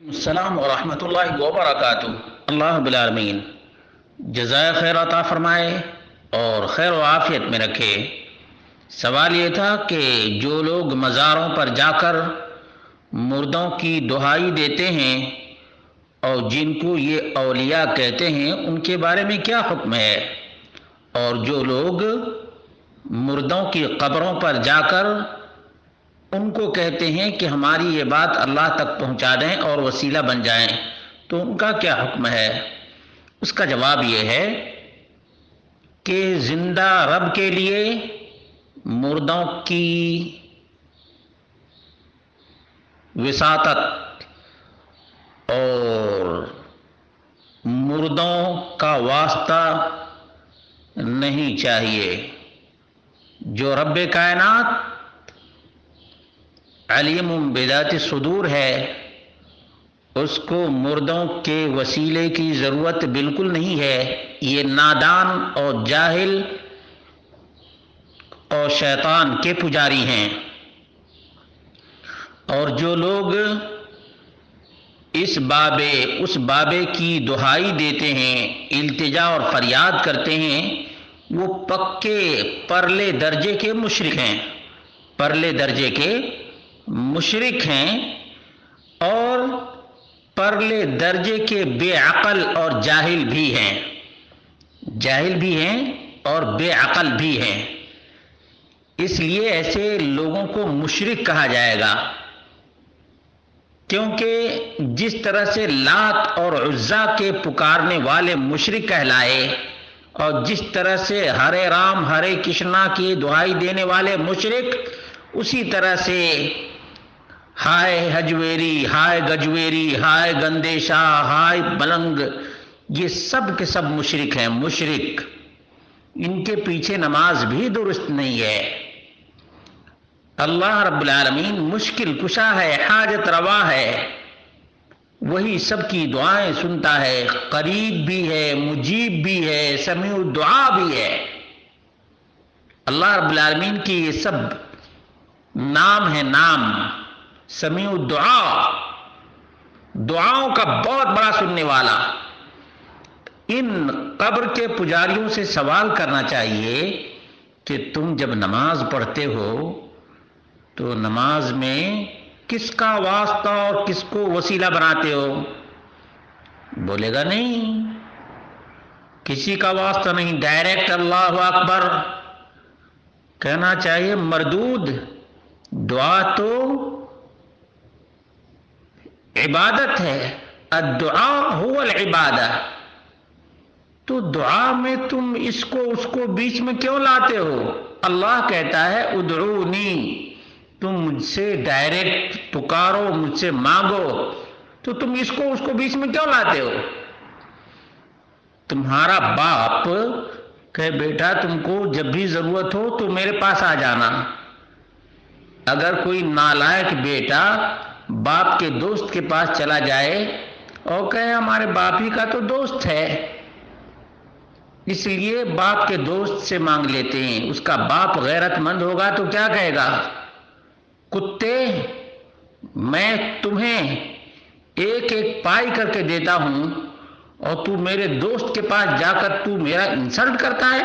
السلام ورحمۃ اللہ وبرکاتہ۔ اللہ رب العالمین جزائے خیر عطا فرمائے اور خیر و عافیت میں رکھے۔ سوال یہ تھا کہ جو لوگ مزاروں پر جا کر مردوں کی دہائی دیتے ہیں اور جن کو یہ اولیاء کہتے ہیں ان کے بارے میں کیا حکم ہے، اور جو لوگ مردوں کی قبروں پر جا کر ان کو کہتے ہیں کہ ہماری یہ بات اللہ تک پہنچا دیں اور وسیلہ بن جائیں، تو ان کا کیا حکم ہے؟ اس کا جواب یہ ہے کہ زندہ رب کے لیے مردوں کی وساطت اور مردوں کا واسطہ نہیں چاہیے۔ جو رب کائنات علیم بذات الصدور ہے، اس کو مردوں کے وسیلے کی ضرورت بالکل نہیں ہے۔ یہ نادان اور جاہل اور شیطان کے پجاری ہیں، اور جو لوگ اس بابے کی دہائی دیتے ہیں، التجا اور فریاد کرتے ہیں، وہ پکے پرلے درجے کے مشرک ہیں، پرلے درجے کے مشرک ہیں، اور پرلے درجے کے بے عقل اور جاہل بھی ہیں، جاہل بھی ہیں اور بے عقل بھی ہیں۔ اس لیے ایسے لوگوں کو مشرک کہا جائے گا، کیونکہ جس طرح سے لات اور عزا کے پکارنے والے مشرک کہلائے، اور جس طرح سے ہرے رام ہرے کشنا کی دہائی دینے والے مشرک، اسی طرح سے ہائے ہجویری، ہائے گجویری، ہائے گندیشا، ہائے ملنگ، یہ سب کے سب مشرک ہیں، مشرک۔ ان کے پیچھے نماز بھی درست نہیں ہے۔ اللہ رب العالمین مشکل کشا ہے، حاجت روا ہے، وہی سب کی دعائیں سنتا ہے، قریب بھی ہے، مجیب بھی ہے، سمیع الدعا بھی ہے۔ اللہ رب العالمین کی یہ سب نام ہے، نام سمیع الدعا، دعاؤں کا بہت بڑا سننے والا۔ ان قبر کے پجاریوں سے سوال کرنا چاہیے کہ تم جب نماز پڑھتے ہو تو نماز میں کس کا واسطہ اور کس کو وسیلہ بناتے ہو؟ بولے گا نہیں، کسی کا واسطہ نہیں، ڈائریکٹ اللہ اکبر کہنا چاہیے۔ مردود دعا تو عبادت ہے، الدعاء هو العبادہ، تو دعا میں تم اس کو بیچ میں کیوں لاتے ہو؟ اللہ کہتا ہے ادعونی، تم مجھ سے ڈائریکٹ پکارو، مجھ سے مانگو، تو تم اس کو بیچ میں کیوں لاتے ہو؟ تمہارا باپ کہ بیٹا تم کو جب بھی ضرورت ہو تو میرے پاس آ جانا۔ اگر کوئی نالائق بیٹا باپ کے دوست کے پاس چلا جائے اور کہے ہمارے باپ ہی کا تو دوست ہے، اس لیے باپ کے دوست سے مانگ لیتے ہیں، اس کا باپ غیرت مند ہوگا تو کیا کہے گا؟ کتے، میں تمہیں ایک ایک پائی کر کے دیتا ہوں اور تو میرے دوست کے پاس جا کر تو میرا انسلٹ کرتا ہے۔